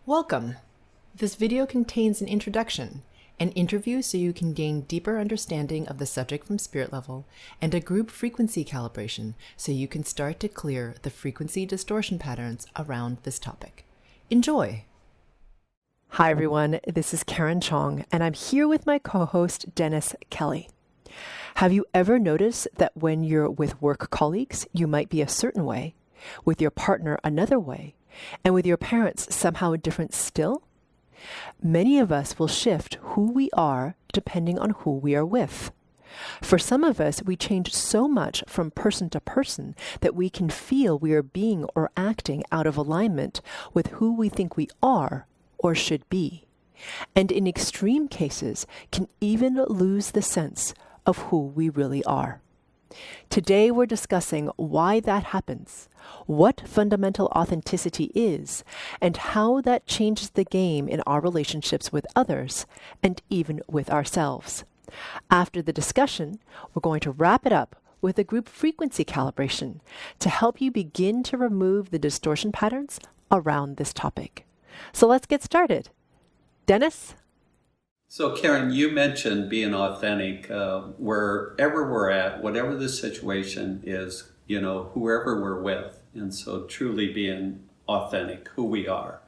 Welcome! This video contains an introduction, an interview so you can gain deeper understanding of the subject from spirit level, and a group frequency calibration so you can start to clear the frequency distortion patterns around this topic. Enjoy! Hi everyone, this is Karen Cheong, and I'm here with my co-host Dennis Kelly. Have you ever noticed that when you're with work colleagues, you might be a certain way, with your partner another way, and with your parents somehow different still? Many of us will shift who we are depending on who we are with. For some of us, we change so much from person to person that we can feel we are being or acting out of alignment with who we think we are or should be, and in extreme cases can even lose the sense of who we really are. Today we're discussing why that happens, what fundamental authenticity is, and how that changes the game in our relationships with others and even with ourselves. After the discussion, we're going to wrap it up with a group frequency calibration to help you begin to remove the distortion patterns around this topic. So let's get started. Dennis? So Karen, you mentioned being authentic wherever we're at, whatever the situation is, whoever we're with. And so truly being authentic, who we are.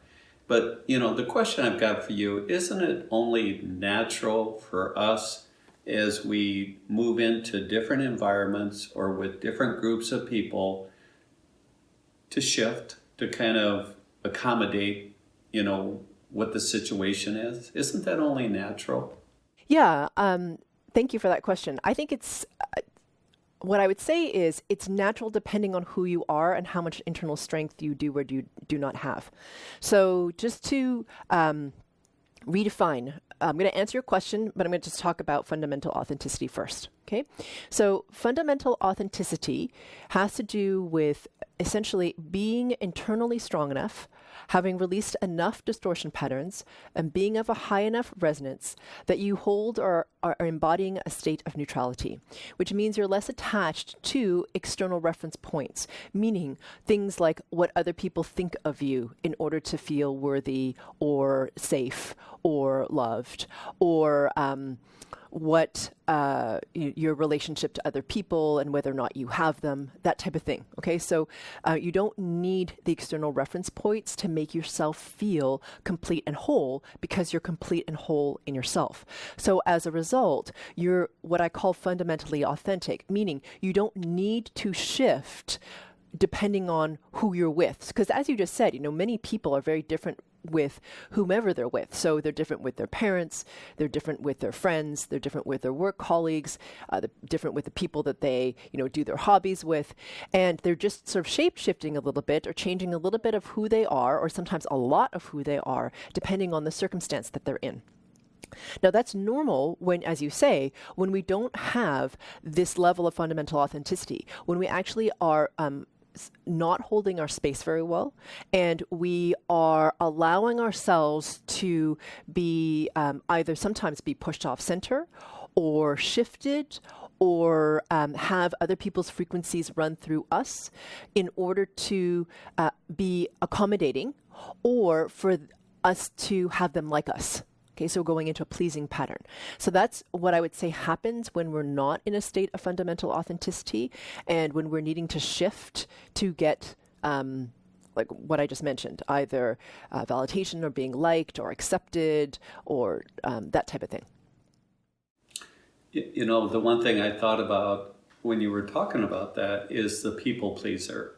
But, the question I've got for you, isn't it only natural for us as we move into different environments or with different groups of people to shift, to kind of accommodate, what the situation is? Isn't that only natural? Yeah, thank you for that question. I think it's, what I would say is it's natural depending on who you are and how much internal strength you do or do not have. So just to redefine, I'm going to answer your question, but I'm going to just talk about fundamental authenticity first. Okay, so fundamental authenticity has to do with essentially being internally strong enough, having released enough distortion patterns, and being of a high enough resonance that you hold or are embodying a state of neutrality, which means you're less attached to external reference points, meaning things like what other people think of you in order to feel worthy or safe or loved, or what your relationship to other people and whether or not you have them, that type of thing. Okay, so you don't need the external reference points to make yourself feel complete and whole, because you're complete and whole in yourself. So as a result, you're what I call fundamentally authentic, meaning you don't need to shift depending on who you're with. Because as you just said, many people are very different with whomever they're with. So they're different with their parents, they're different with their friends, they're different with their work colleagues, they're different with the people that they, do their hobbies with. And they're just sort of shape-shifting a little bit or changing a little bit of who they are, or sometimes a lot of who they are, depending on the circumstance that they're in. Now, that's normal when, as you say, when we don't have this level of fundamental authenticity, when we actually are not holding our space very well, and we are allowing ourselves to be either sometimes be pushed off center or shifted, or have other people's frequencies run through us in order to be accommodating, or for us to have them like us. Okay, so going into a pleasing pattern. So that's what I would say happens when we're not in a state of fundamental authenticity, and when we're needing to shift to get, like what I just mentioned, either validation or being liked or accepted, or that type of thing. The one thing I thought about when you were talking about that is the people pleaser.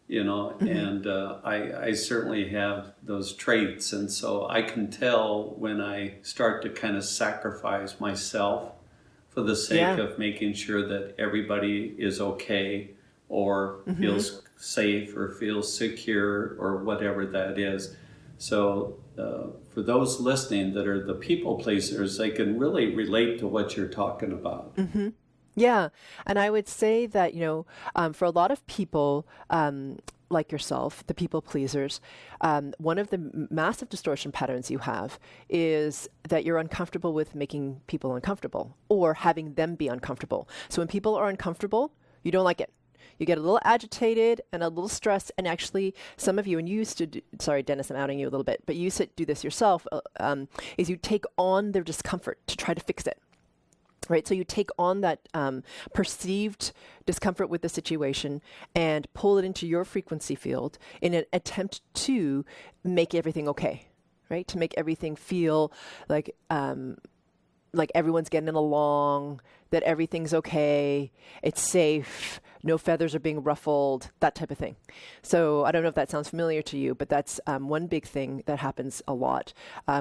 And I certainly have those traits. And so I can tell when I start to kind of sacrifice myself for the sake of making sure that everybody is okay, or feels safe, or feels secure, or whatever that is. So for those listening that are the people pleasers, they can really relate to what you're talking about. Mm-hmm. Yeah. And I would say that, for a lot of people, like yourself, the people pleasers, one of the massive distortion patterns you have is that you're uncomfortable with making people uncomfortable, or having them be uncomfortable. So when people are uncomfortable, you don't like it. You get a little agitated and a little stressed, and actually some of you, and you used to sorry, Dennis, I'm outing you a little bit, but you used to do this yourself, is you take on their discomfort to try to fix it. Right, so you take on that perceived discomfort with the situation and pull it into your frequency field in an attempt to make everything okay, right? To make everything feel like everyone's getting along, that everything's okay, it's safe, no feathers are being ruffled, that type of thing. So I don't know if that sounds familiar to you, but that's one big thing that happens a lot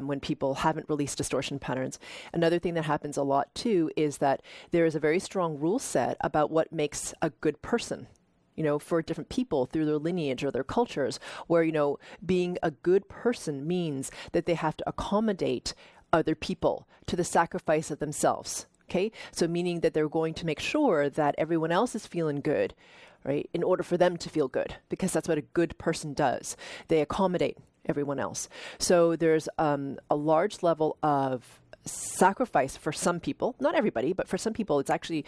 when people haven't released distortion patterns. Another thing that happens a lot too is that there is a very strong rule set about what makes a good person, you know, for different people through their lineage or their cultures, where, you know, being a good person means that they have to accommodate other people to the sacrifice of themselves. Okay, so meaning that they're going to make sure that everyone else is feeling good, right, in order for them to feel good, because that's what a good person does. They accommodate everyone else. So there's a large level of sacrifice for some people, not everybody, but for some people, it's actually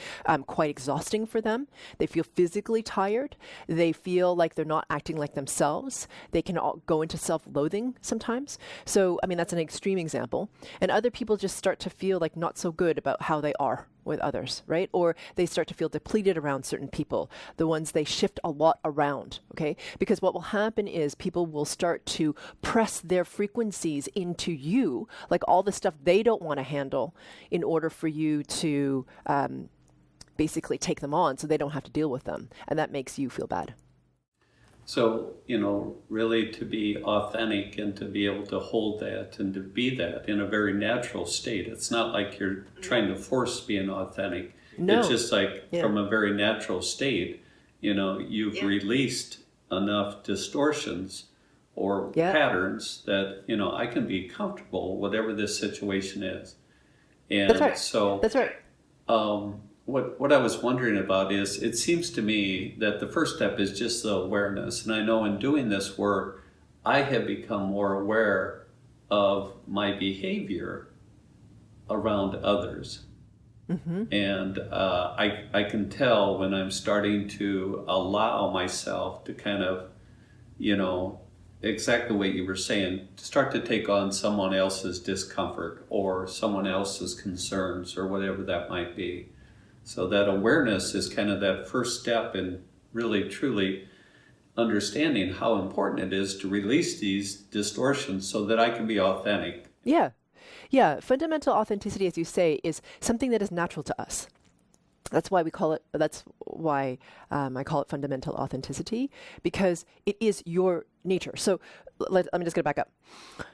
quite exhausting for them. They feel physically tired. They feel like they're not acting like themselves. They can all go into self-loathing sometimes. So, I mean, that's an extreme example. And other people just start to feel like not so good about how they are with others, right? Or they start to feel depleted around certain people, the ones they shift a lot around, okay? Because what will happen is people will start to press their frequencies into you, like all the stuff they don't want to handle, in order for you to basically take them on so they don't have to deal with them. And that makes you feel bad. So, you know, really to be authentic and to be able to hold that and to be that in a very natural state. It's not like you're trying to force being authentic. No. It's just like from a very natural state, you know, you've released enough distortions or patterns that, you know, I can be comfortable whatever this situation is. And that's right. So that's right. What I was wondering about is, it seems to me that the first step is just the awareness. And I know in doing this work, I have become more aware of my behavior around others. Mm-hmm. And I can tell when I'm starting to allow myself to kind of, you know, exactly what you were saying, to start to take on someone else's discomfort or someone else's concerns or whatever that might be. So that awareness is kind of that first step in really, truly understanding how important it is to release these distortions so that I can be authentic. Yeah. Yeah. Fundamental authenticity, as you say, is something that is natural to us. That's why I call it fundamental authenticity, because it is your nature. So let me just get back up.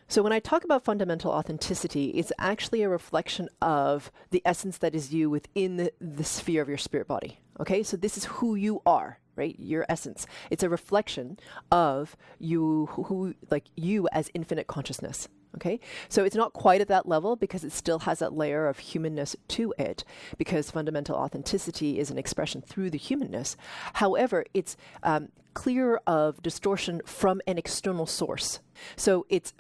So when I talk about fundamental authenticity, it's actually a reflection of the essence that is you within the sphere of your spirit body. Okay, so this is who you are, right? Your essence. It's a reflection of you, who like you as infinite consciousness. Okay, so it's not quite at that level because it still has that layer of humanness to it, because fundamental authenticity is an expression through the humanness. However, it's clear of distortion from an external source. So it's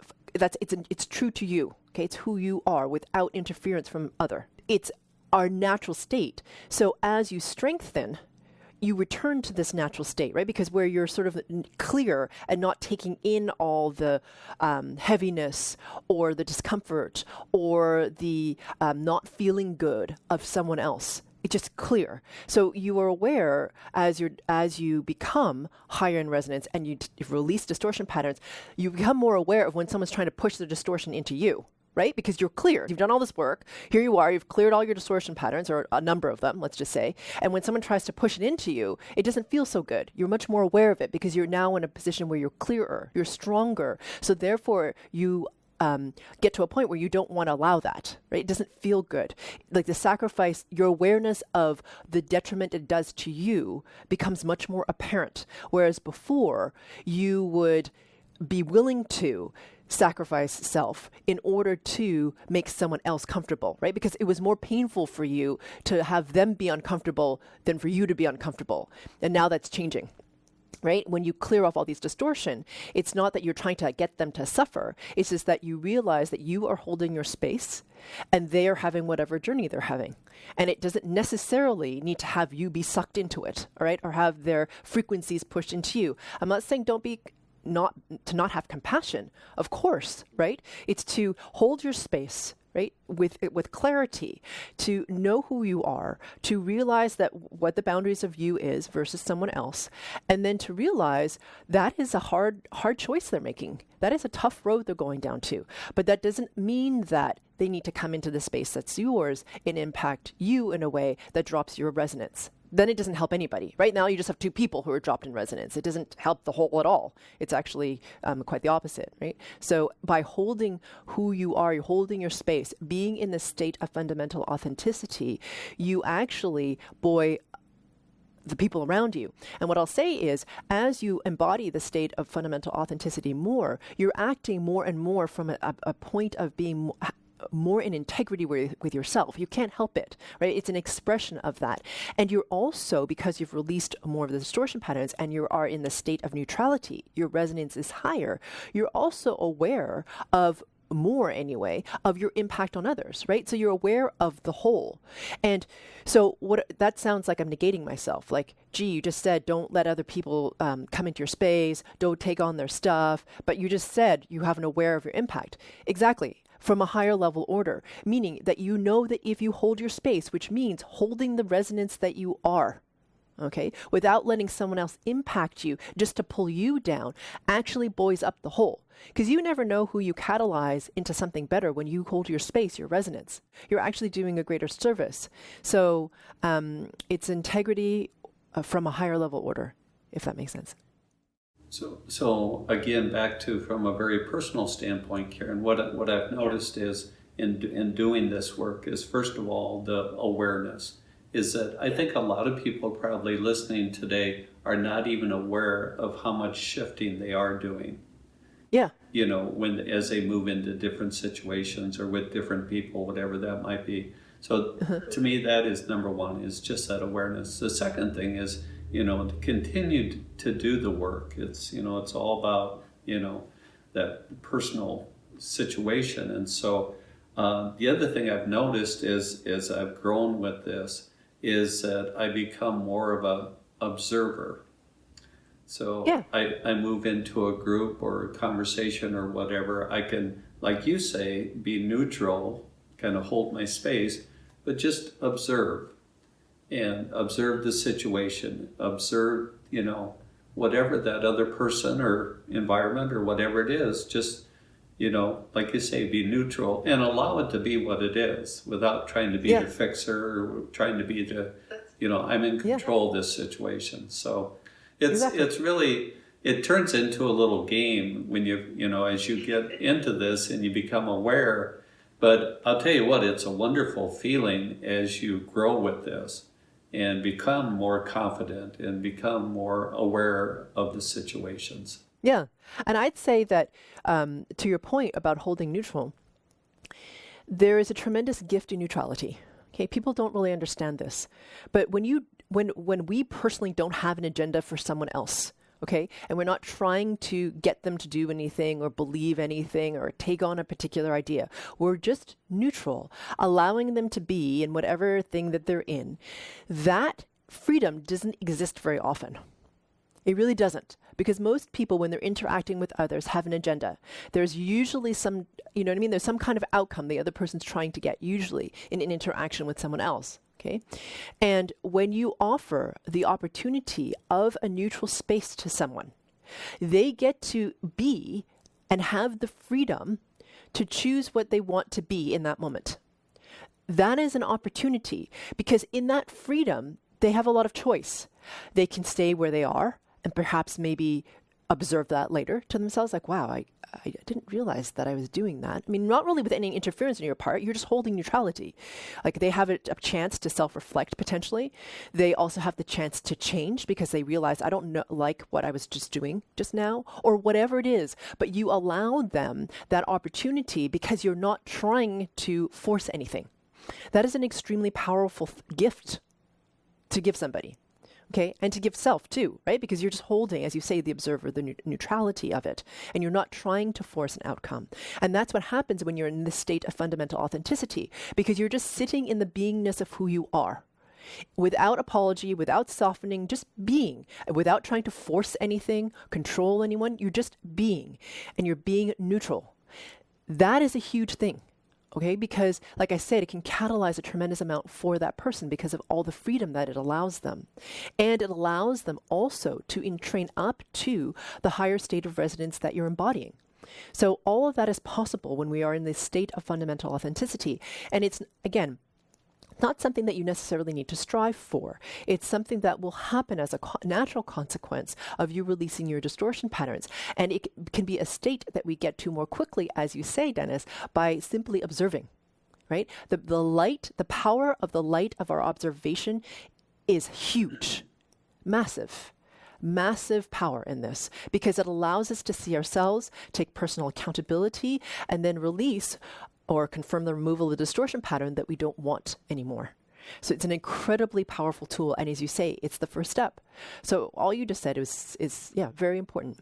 true to you. Okay, it's who you are without interference from other. It's our natural state. So as you strengthen, you return to this natural state, right? Because where you're sort of clear and not taking in all the heaviness or the discomfort or the not feeling good of someone else. It's just clear. So you are aware as you become higher in resonance and you release distortion patterns, you become more aware of when someone's trying to push the distortion into you. Right? Because you're clear. You've done all this work. Here you are. You've cleared all your distortion patterns, or a number of them, let's just say. And when someone tries to push it into you, it doesn't feel so good. You're much more aware of it because you're now in a position where you're clearer, you're stronger. So therefore, you get to a point where you don't want to allow that, right? It doesn't feel good. Like the sacrifice, your awareness of the detriment it does to you becomes much more apparent. Whereas before, you would be willing to sacrifice self in order to make someone else comfortable, right? Because it was more painful for you to have them be uncomfortable than for you to be uncomfortable. And now that's changing. right? When you clear off all these distortion, it's not that you're trying to get them to suffer. It's just that you realize that you are holding your space and they are having whatever journey they're having. And it doesn't necessarily need to have you be sucked into it, all right? Or have their frequencies pushed into you. I'm not saying don't be not have compassion, of course, right? It's to hold your space, right, with clarity, to know who you are, to realize that what the boundaries of you is versus someone else, and then to realize that is a hard choice they're making. That is a tough road they're going down to. But that doesn't mean that they need to come into the space that's yours and impact you in a way that drops your resonance. Then it doesn't help anybody. Right now, you just have two people who are dropped in resonance. It doesn't help the whole at all. It's actually quite the opposite, right? So by holding who you are, you're holding your space, being in the state of fundamental authenticity, you actually buoy the people around you. And what I'll say is, as you embody the state of fundamental authenticity more, you're acting more and more from a point of being more in integrity with yourself. You can't help it, right? It's an expression of that. And you're also, because you've released more of the distortion patterns and you are in the state of neutrality, your resonance is higher, you're also aware of more anyway, of your impact on others, right? So you're aware of the whole. And so that sounds like I'm negating myself. Like, gee, you just said, don't let other people come into your space, don't take on their stuff. But you just said you have an aware of your impact. Exactly. From a higher level order, meaning that you know that if you hold your space, which means holding the resonance that you are, okay, without letting someone else impact you just to pull you down, actually buoys up the whole. Because you never know who you catalyze into something better when you hold your space, your resonance. You're actually doing a greater service. So it's integrity from a higher level order, if that makes sense. So again, back to from a very personal standpoint, Karen, what I've noticed is in doing this work is, first of all, the awareness. Is that I think a lot of people probably listening today are not even aware of how much shifting they are doing. Yeah. You know, as they move into different situations or with different people, whatever that might be. So to me, that is number one, is just that awareness. The second thing is, you know, to continue to do the work. It's, you know, it's all about, you know, that personal situation. And so the other thing I've noticed is, as I've grown with this, is that I become more of a observer. So yeah. I move into a group or a conversation or whatever. I can, like you say, be neutral, kind of hold my space, but just observe. And observe the situation, observe, you know, whatever that other person or environment or whatever it is, just, you know, like you say, be neutral and allow it to be what it is without trying to be the fixer or trying to be the, you know, I'm in control of this situation. So it's really, it turns into a little game when you know, as you get into this and you become aware. But I'll tell you what, it's a wonderful feeling as you grow with this and become more confident and become more aware of the situations. Yeah. And I'd say that to your point about holding neutral, there is a tremendous gift in neutrality. Okay, people don't really understand this. But when we personally don't have an agenda for someone else, okay, and we're not trying to get them to do anything or believe anything or take on a particular idea, we're just neutral, allowing them to be in whatever thing that they're in. That freedom doesn't exist very often. It really doesn't, because most people, when they're interacting with others, have an agenda. There's usually some, you know what I mean? There's some kind of outcome the other person's trying to get, usually in an interaction with someone else. Okay. And when you offer the opportunity of a neutral space to someone, they get to be and have the freedom to choose what they want to be in that moment. That is an opportunity, because in that freedom, they have a lot of choice. They can stay where they are and perhaps maybe observe that later to themselves, like, wow, I didn't realize that I was doing that. I mean, not really with any interference on your part, you're just holding neutrality. Like, they have a chance to self-reflect potentially. They also have the chance to change because they realize, I don't like what I was just doing just now, or whatever it is. But you allow them that opportunity because you're not trying to force anything. That is an extremely powerful gift to give somebody. Okay, and to give self too, right? Because you're just holding, as you say, the observer, the neutrality of it, and you're not trying to force an outcome. And that's what happens when you're in this state of fundamental authenticity, because you're just sitting in the beingness of who you are, without apology, without softening, just being, without trying to force anything, control anyone. You're just being, and you're being neutral. That is a huge thing. Okay, because like I said, it can catalyze a tremendous amount for that person because of all the freedom that it allows them. And it allows them also to train up to the higher state of resonance that you're embodying. So all of that is possible when we are in this state of fundamental authenticity. And it's, again, not something that you necessarily need to strive for. It's something that will happen as a natural consequence of you releasing your distortion patterns. And it can be a state that we get to more quickly, as you say, Dennis, by simply observing, right? The light, the power of the light of our observation is huge, massive power in this, because it allows us to see ourselves, take personal accountability, and then release or confirm the removal of the distortion pattern that we don't want anymore. So it's an incredibly powerful tool. And as you say, it's the first step. So all you just said is very important.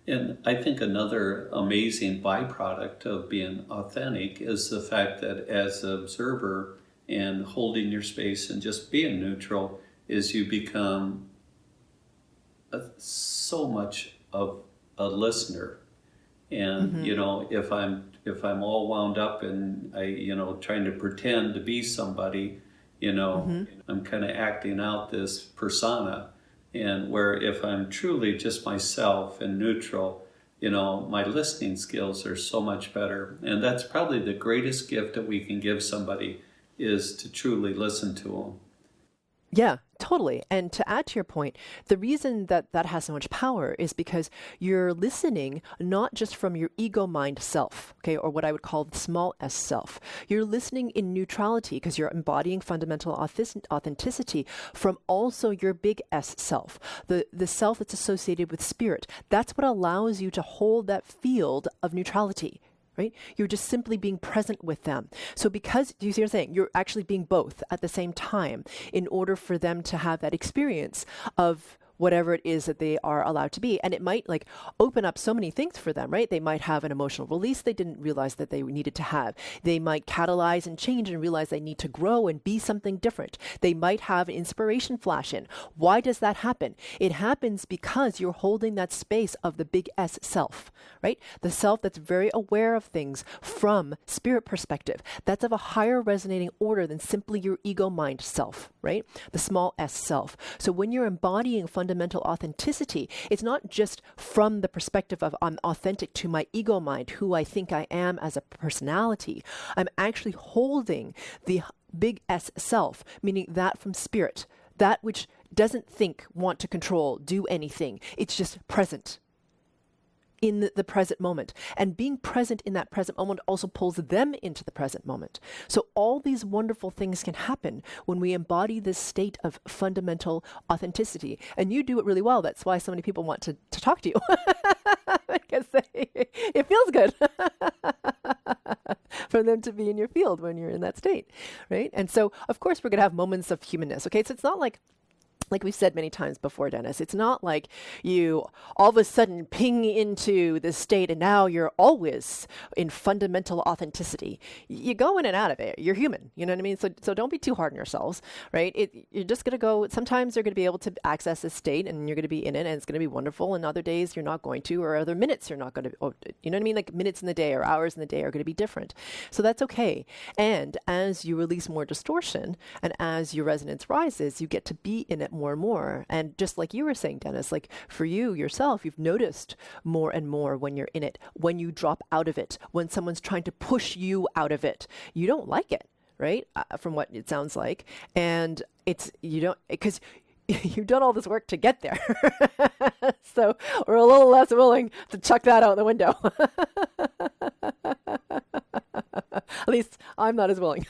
And I think another amazing byproduct of being authentic is the fact that as an observer and holding your space and just being neutral is you become so much of a listener. And, you know, if I'm all wound up and trying to pretend to be somebody, I'm kind of acting out this persona. And where if I'm truly just myself and neutral, my listening skills are so much better. And that's probably the greatest gift that we can give somebody, is to truly listen to them. Yeah, totally. And to add to your point, the reason that that has so much power is because you're listening not just from your ego mind self, okay, or what I would call the small s self. You're listening in neutrality because you're embodying fundamental authenticity from also your big S self, the self that's associated with spirit. That's what allows you to hold that field of neutrality. Right? You're just simply being present with them. So because, you see what I'm saying? You're actually being both at the same time in order for them to have that experience of whatever it is that they are allowed to be. And it might like open up so many things for them, right? They might have an emotional release they didn't realize that they needed to have. They might catalyze and change and realize they need to grow and be something different. They might have an inspiration flash in. Why does that happen? It happens because you're holding that space of the big S self, right? The self that's very aware of things from spirit perspective. That's of a higher resonating order than simply your ego mind self, right? The small S self. So when you're embodying fundamental authenticity, it's not just from the perspective of I'm authentic to my ego mind, who I think I am as a personality. I'm actually holding the big S self, meaning that from spirit, that which doesn't think, want to control, do anything. It's just present in the present moment. And being present in that present moment also pulls them into the present moment. So all these wonderful things can happen when we embody this state of fundamental authenticity. And you do it really well. That's why so many people want to talk to you. Because it feels good for them to be in your field when you're in that state, right? And so, of course, we're going to have moments of humanness, okay? So it's not like we've said many times before, Dennis, it's not like you all of a sudden ping into this state and now you're always in fundamental authenticity. You go in and out of it. You're human. You know what I mean? So don't be too hard on yourselves, right? You're just going to go, sometimes you're going to be able to access this state and you're going to be in it and it's going to be wonderful. And other days you're not going to, or other minutes you're not going to, you know what I mean? Like minutes in the day or hours in the day are going to be different. So that's okay. And as you release more distortion and as your resonance rises, you get to be in it more and more. And just like you were saying, Dennis, like for you yourself, you've noticed more and more when you're in it, when you drop out of it, when someone's trying to push you out of it. You don't like it, right? From what it sounds like. And because you've done all this work to get there. So we're a little less willing to chuck that out the window. At least I'm not as willing.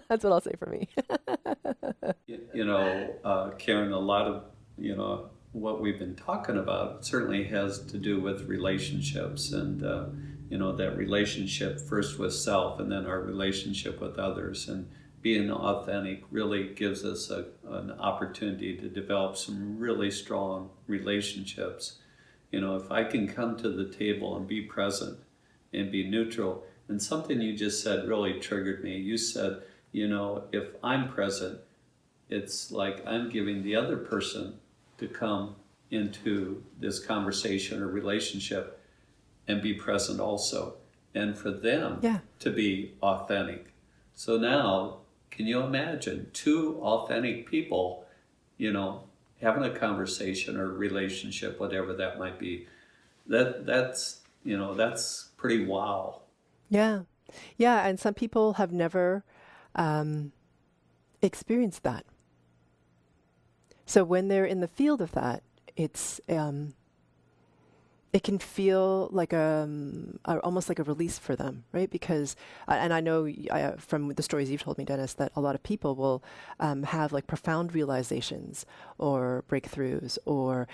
That's what I'll say for me. Karen, a lot of, what we've been talking about certainly has to do with relationships and, that relationship first with self and then our relationship with others, and being authentic really gives us an opportunity to develop some really strong relationships. You know, if I can come to the table and be present and be neutral, and something you just said really triggered me. You said, you know, if I'm present, it's like I'm giving the other person to come into this conversation or relationship and be present also, and for them to be authentic. So now, can you imagine two authentic people, you know, having a conversation or relationship, whatever that might be? That's you know, that's pretty wow. Yeah. Yeah. And some people have never experienced that. So when they're in the field of that, it's it can feel like almost like a release for them, right? Because, and I know from the stories you've told me, Dennis, that a lot of people will have like profound realizations or breakthroughs,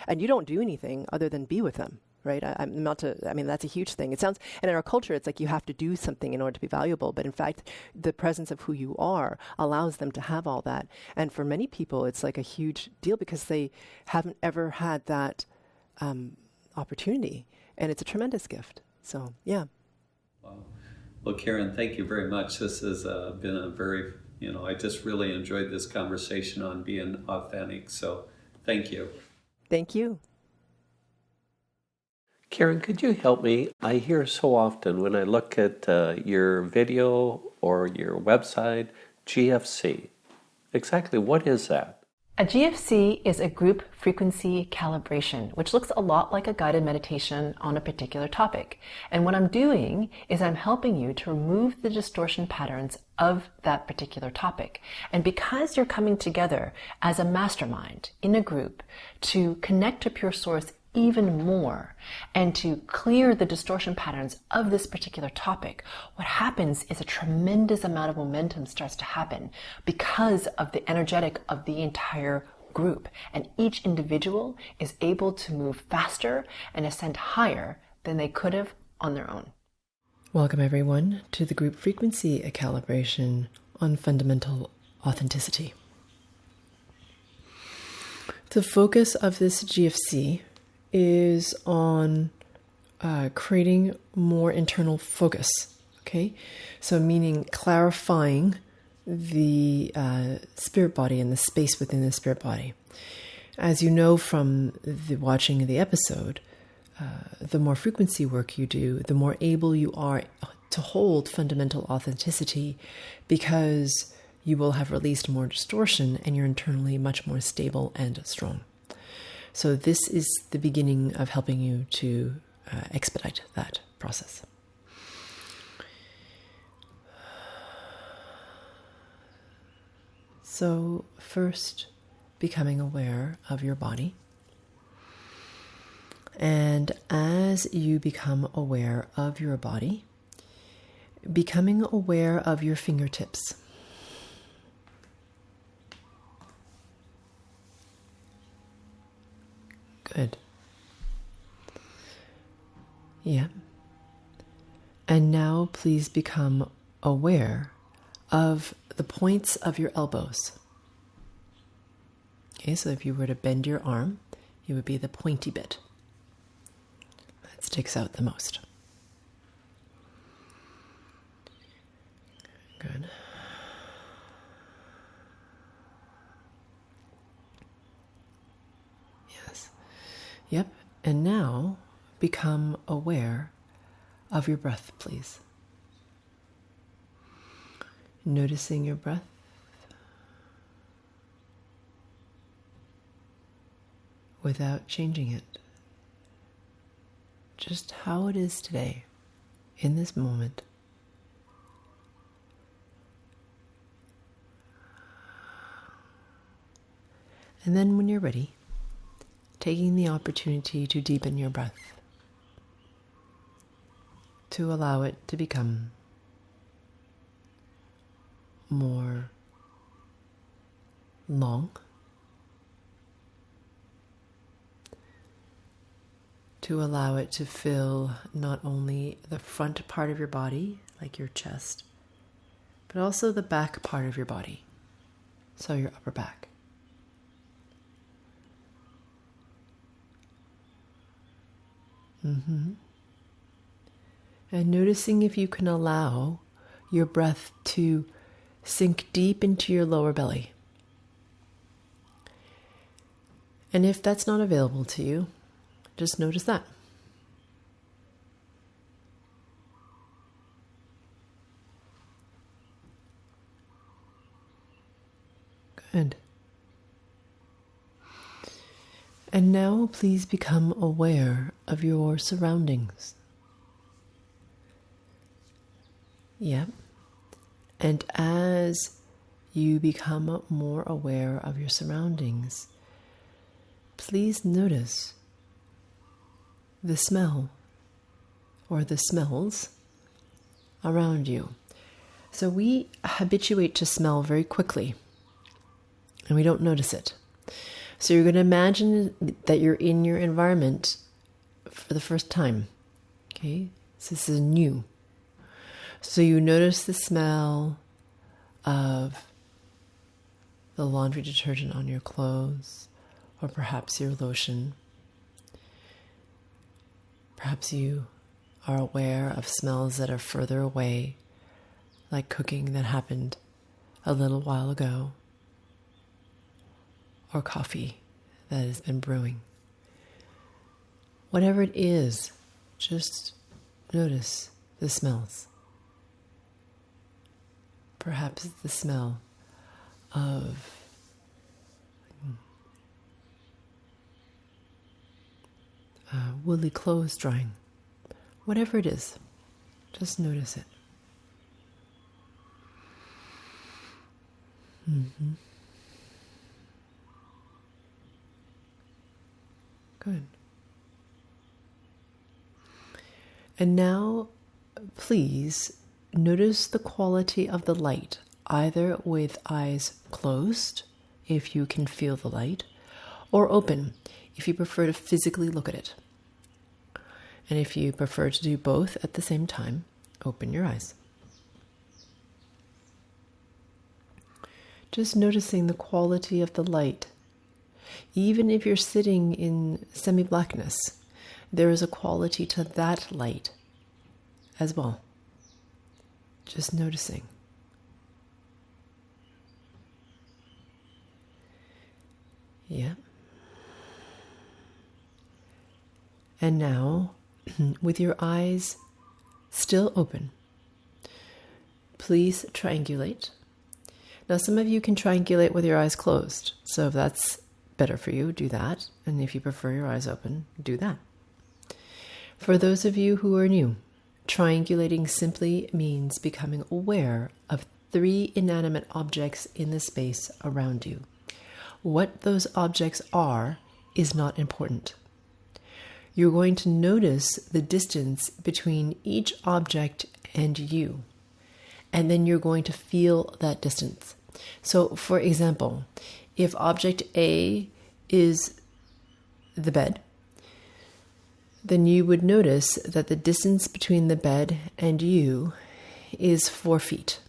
and you don't do anything other than be with them, right? I mean, that's a huge thing. It sounds, and in our culture, it's like you have to do something in order to be valuable. But in fact, the presence of who you are allows them to have all that. And for many people, it's like a huge deal because they haven't ever had that opportunity. And it's a tremendous gift. So, yeah. Wow. Well, Karen, thank you very much. This has been a very, you know, I just really enjoyed this conversation on being authentic. So thank you. Thank you. Karen, could you help me? I hear so often when I look at your video or your website, GFC. Exactly what is that? A GFC is a group frequency calibration, which looks a lot like a guided meditation on a particular topic. And what I'm doing is I'm helping you to remove the distortion patterns of that particular topic. And because you're coming together as a mastermind in a group to connect to pure source even more and to clear the distortion patterns of this particular topic, what happens is a tremendous amount of momentum starts to happen because of the energetic of the entire group. And each individual is able to move faster and ascend higher than they could have on their own. Welcome everyone to the Group Frequency Calibration on Fundamental Authenticity. The focus of this GFC is on creating more internal focus, okay? So meaning clarifying the spirit body and the space within the spirit body. As you know from the watching of the episode, the more frequency work you do, the more able you are to hold fundamental authenticity because you will have released more distortion and you're internally much more stable and strong. So this is the beginning of helping you to expedite that process. So first, becoming aware of your body. And as you become aware of your body, becoming aware of your fingertips. Good. Yeah. And now please become aware of the points of your elbows. Okay, so if you were to bend your arm, it would be the pointy bit that sticks out the most. Good. Yes. Yep. And now become aware of your breath, please. Noticing your breath. Without changing it. Just how it is today, in this moment. And then when you're ready, taking the opportunity to deepen your breath, to allow it to become more long, to allow it to fill not only the front part of your body, like your chest, but also the back part of your body, so your upper back. And noticing if you can allow your breath to sink deep into your lower belly. And if that's not available to you, just notice that. Good. And now please become aware of your surroundings. Yep. And as you become more aware of your surroundings, please notice the smell or the smells around you. So we habituate to smell very quickly and we don't notice it. So you're going to imagine that you're in your environment for the first time. Okay? So this is new. So you notice the smell of the laundry detergent on your clothes, or perhaps your lotion. Perhaps you are aware of smells that are further away, like cooking that happened a little while ago, or coffee that has been brewing. Whatever it is, just notice the smells. Perhaps the smell of woolly clothes drying. Whatever it is, just notice it. Good. And now, please notice the quality of the light, either with eyes closed, if you can feel the light, or open, if you prefer to physically look at it. And if you prefer to do both at the same time, open your eyes. Just noticing the quality of the light. Even if you're sitting in semi-blackness, there is a quality to that light as well. Just noticing. Yeah. And now, with your eyes still open, please triangulate. Now, some of you can triangulate with your eyes closed. So if that's better for you, do that. And if you prefer your eyes open, do that. For those of you who are new, triangulating simply means becoming aware of 3 inanimate objects in the space around you. What those objects are is not important. You're going to notice the distance between each object and you, and then you're going to feel that distance. So, for example, if object A is the bed, then you would notice that the distance between the bed and you is 4 feet.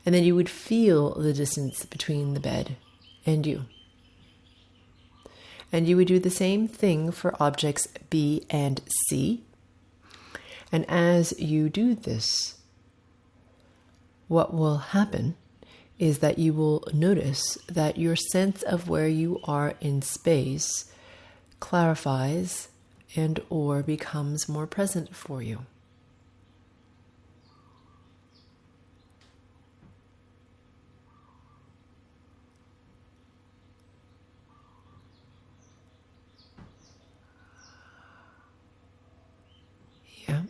And then you would feel the distance between the bed and you. And you would do the same thing for objects B and C. And as you do this, what will happen is that you will notice that your sense of where you are in space clarifies and or becomes more present for you. Yeah.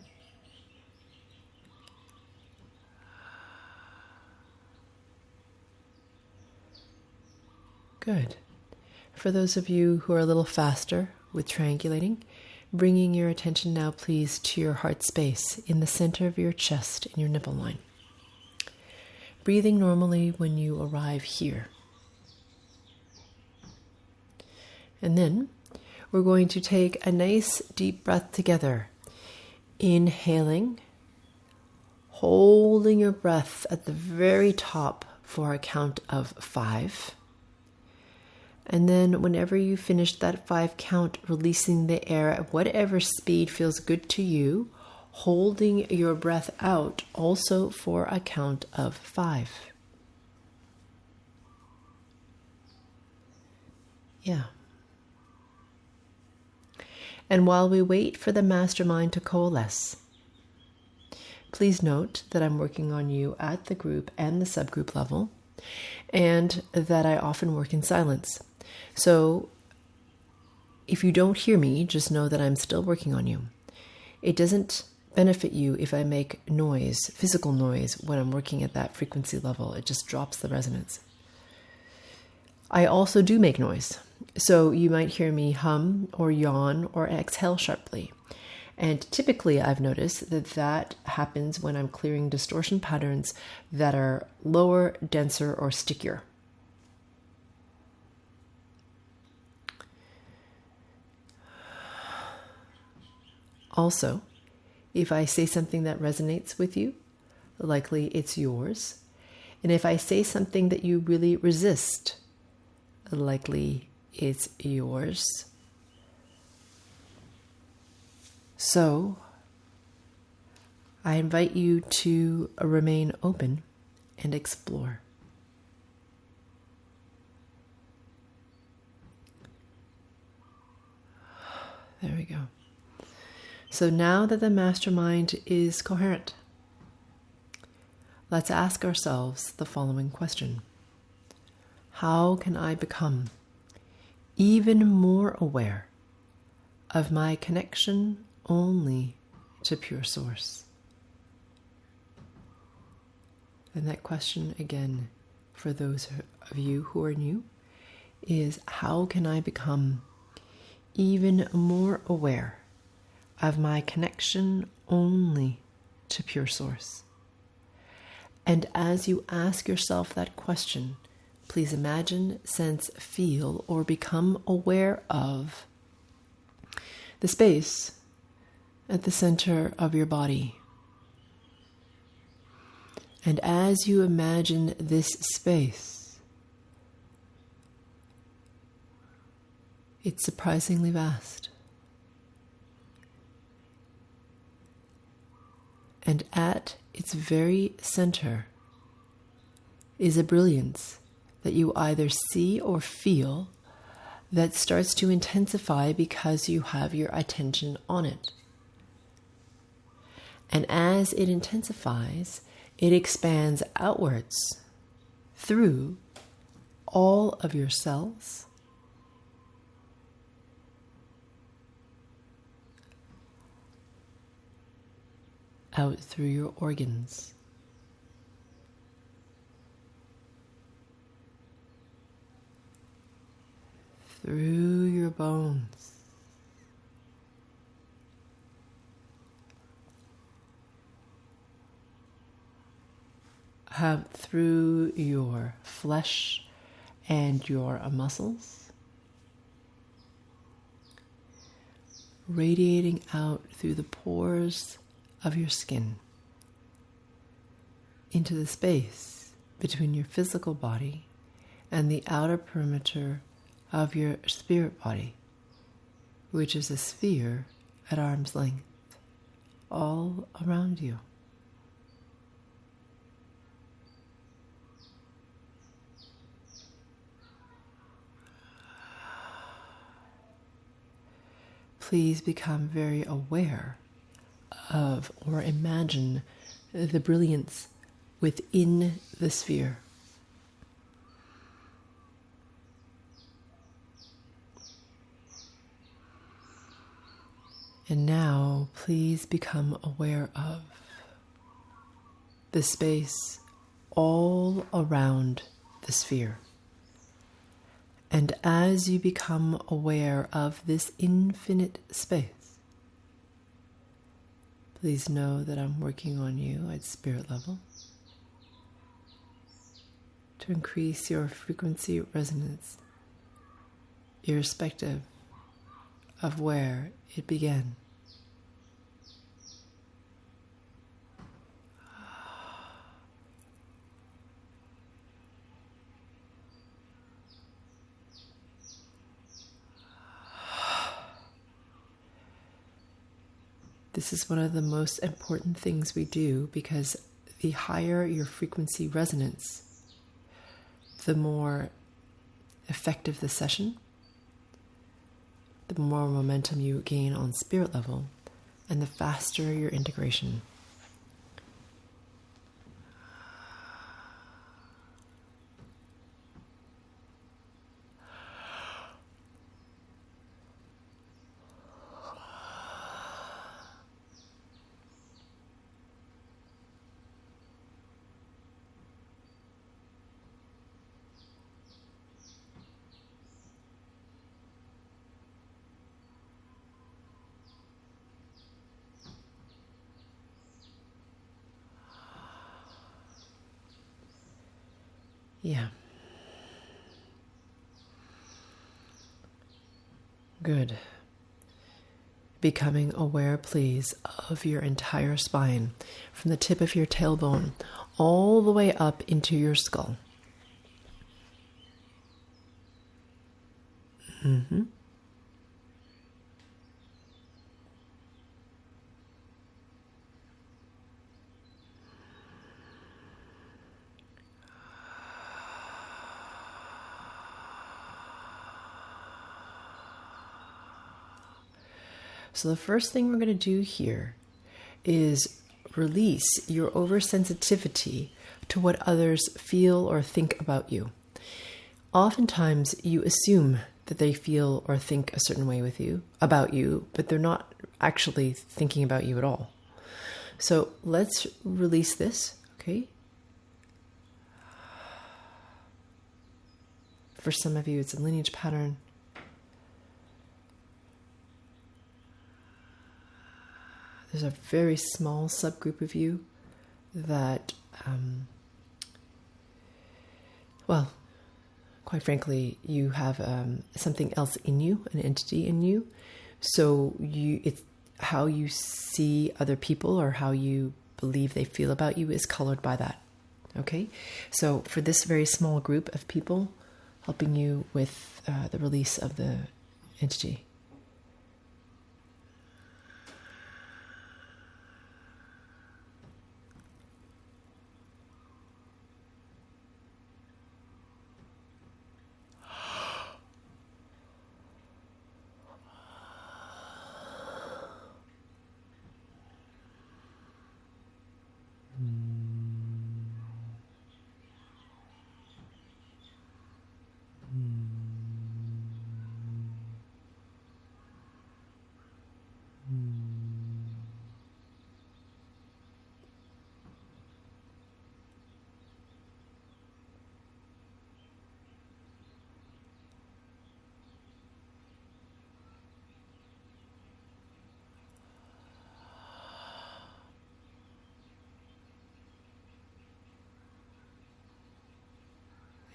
Good. For those of you who are a little faster with triangulating, bringing your attention now, please, to your heart space in the center of your chest in your nipple line. Breathing normally when you arrive here. And then we're going to take a nice deep breath together, inhaling, holding your breath at the very top for a count of 5. And then whenever you finish that 5 count, releasing the air at whatever speed feels good to you, holding your breath out also for a count of 5. Yeah. And while we wait for the mastermind to coalesce, please note that I'm working on you at the group and the subgroup level, and that I often work in silence. So if you don't hear me, just know that I'm still working on you. It doesn't benefit you if I make noise, physical noise, when I'm working at that frequency level. It just drops the resonance. I also do make noise. So you might hear me hum or yawn or exhale sharply. And typically I've noticed that that happens when I'm clearing distortion patterns that are lower, denser, or stickier. Also, if I say something that resonates with you, likely it's yours. And if I say something that you really resist, likely it's yours. So, I invite you to remain open and explore. There we go. So now that the mastermind is coherent, let's ask ourselves the following question. How can I become even more aware of my connection only to pure source? And that question, again, for those of you who are new, is how can I become even more aware of my connection only to pure source? And as you ask yourself that question, please imagine, sense, feel, or become aware of the space at the center of your body. And as you imagine this space, it's surprisingly vast. And at its very center is a brilliance that you either see or feel that starts to intensify because you have your attention on it. And as it intensifies, it expands outwards through all of your cells, out through your organs, through your bones, out through your flesh and your muscles, radiating out through the pores of your skin into the space between your physical body and the outer perimeter of your spirit body, which is a sphere at arm's length, all around you. Please become very aware of or imagine the brilliance within the sphere. And now please become aware of the space all around the sphere. And as you become aware of this infinite space, please know that I'm working on you at spirit level to increase your frequency resonance, irrespective of where it began. This is one of the most important things we do, because the higher your frequency resonance, the more effective the session, the more momentum you gain on spirit level, and the faster your integration. Yeah. Good. Becoming aware, please, of your entire spine, from the tip of your tailbone all the way up into your skull. Mm-hmm. So the first thing we're going to do here is release your oversensitivity to what others feel or think about you. Oftentimes you assume that they feel or think a certain way about you, but they're not actually thinking about you at all. So let's release this, okay? For some of you, it's a lineage pattern. There's a very small subgroup of you that, quite frankly, you have something else in you, an entity in you. So it's how you see other people or how you believe they feel about you is colored by that. Okay? So for this very small group of people, helping you with the release of the entity.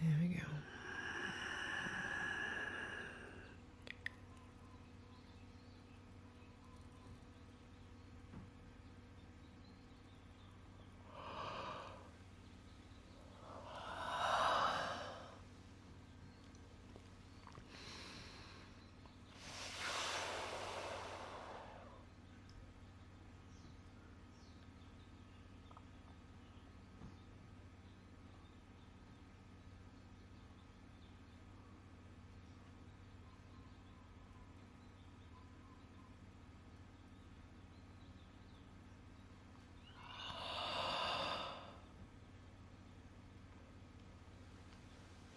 There we go.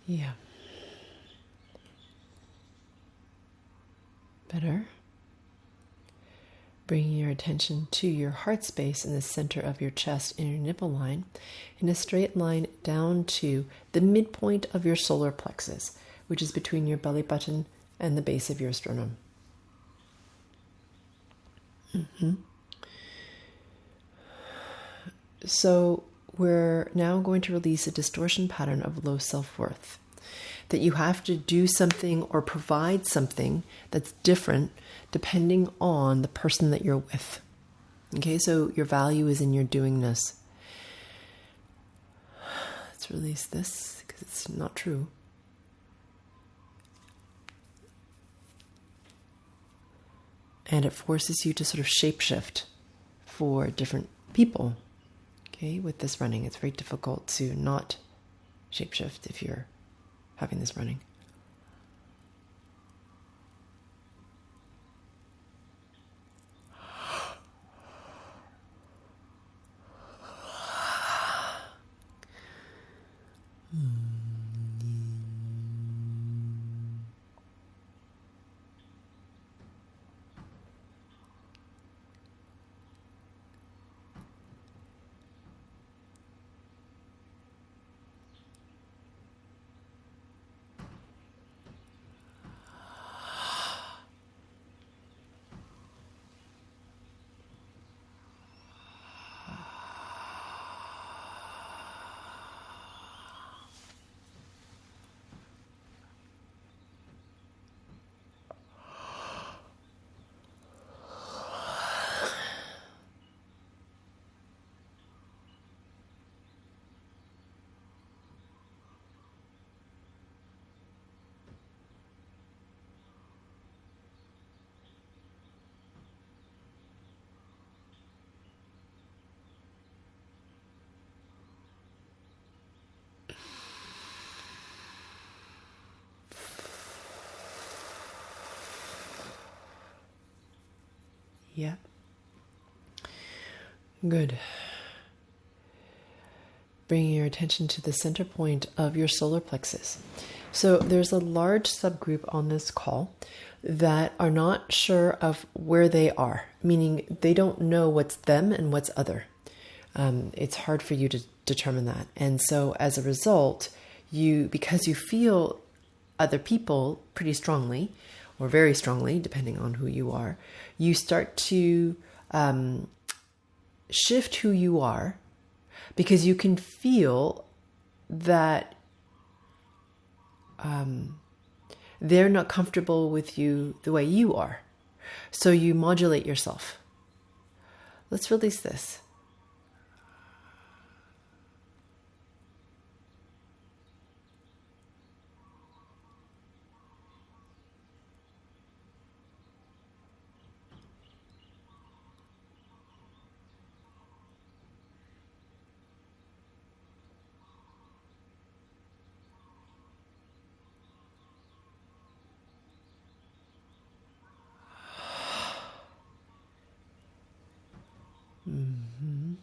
Yeah. Better. Bringing your attention to your heart space in the center of your chest in your nipple line, in a straight line down to the midpoint of your solar plexus, which is between your belly button and the base of your sternum. Mm-hmm. So we're now going to release a distortion pattern of low self-worth. That you have to do something or provide something that's different depending on the person that you're with. Okay, so your value is in your doingness. Let's release this because it's not true. And it forces you to sort of shapeshift for different people. Okay, with this running, it's very difficult to not shapeshift if you're having this running. Yeah. Good. Bringing your attention to the center point of your solar plexus. So there's a large subgroup on this call that are not sure of where they are, meaning they don't know what's them and what's other. It's hard for you to determine that. And so as a result, because you feel other people pretty strongly, or very strongly, depending on who you are, you start to shift who you are, because you can feel that they're not comfortable with you the way you are. So you modulate yourself. Let's release this. Mm-hmm.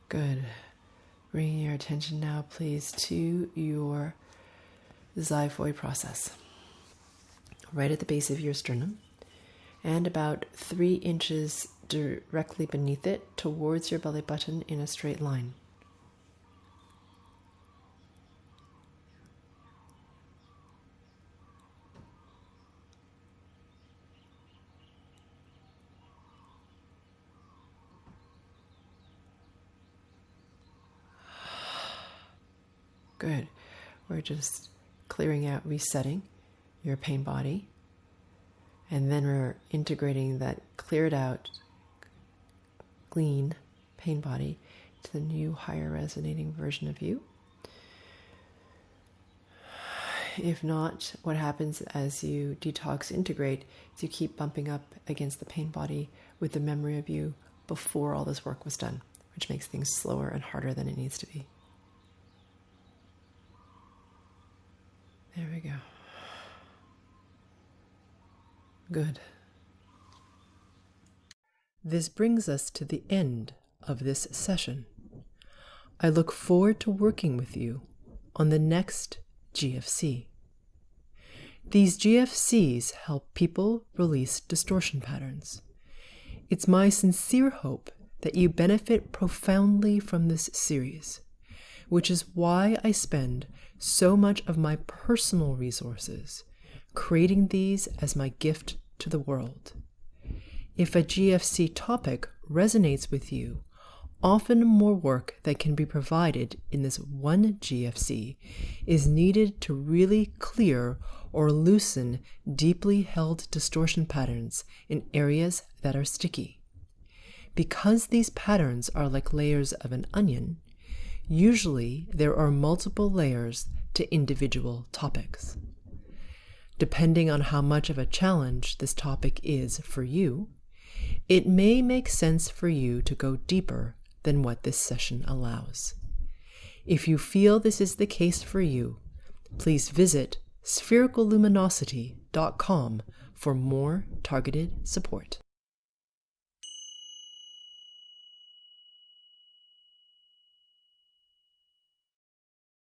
Good. Bringing your attention now, please, to your xiphoid process. Right at the base of your sternum, and about 3 inches directly beneath it towards your belly button in a straight line. Good. We're just clearing out, resetting your pain body. And then we're integrating that cleared out, clean pain body to the new, higher resonating version of you. If not, what happens as you detox, integrate, is you keep bumping up against the pain body with the memory of you before all this work was done, which makes things slower and harder than it needs to be. There we go. Good. This brings us to the end of this session. I look forward to working with you on the next GFC. These GFCs help people release distortion patterns. It's my sincere hope that you benefit profoundly from this series, which is why I spend so much of my personal resources creating these as my gift to the world. If a GFC topic resonates with you, often more work that can be provided in this one GFC is needed to really clear or loosen deeply held distortion patterns in areas that are sticky. Because these patterns are like layers of an onion, usually there are multiple layers to individual topics. Depending on how much of a challenge this topic is for you, it may make sense for you to go deeper than what this session allows. If you feel this is the case for you, please visit sphericalluminosity.com for more targeted support.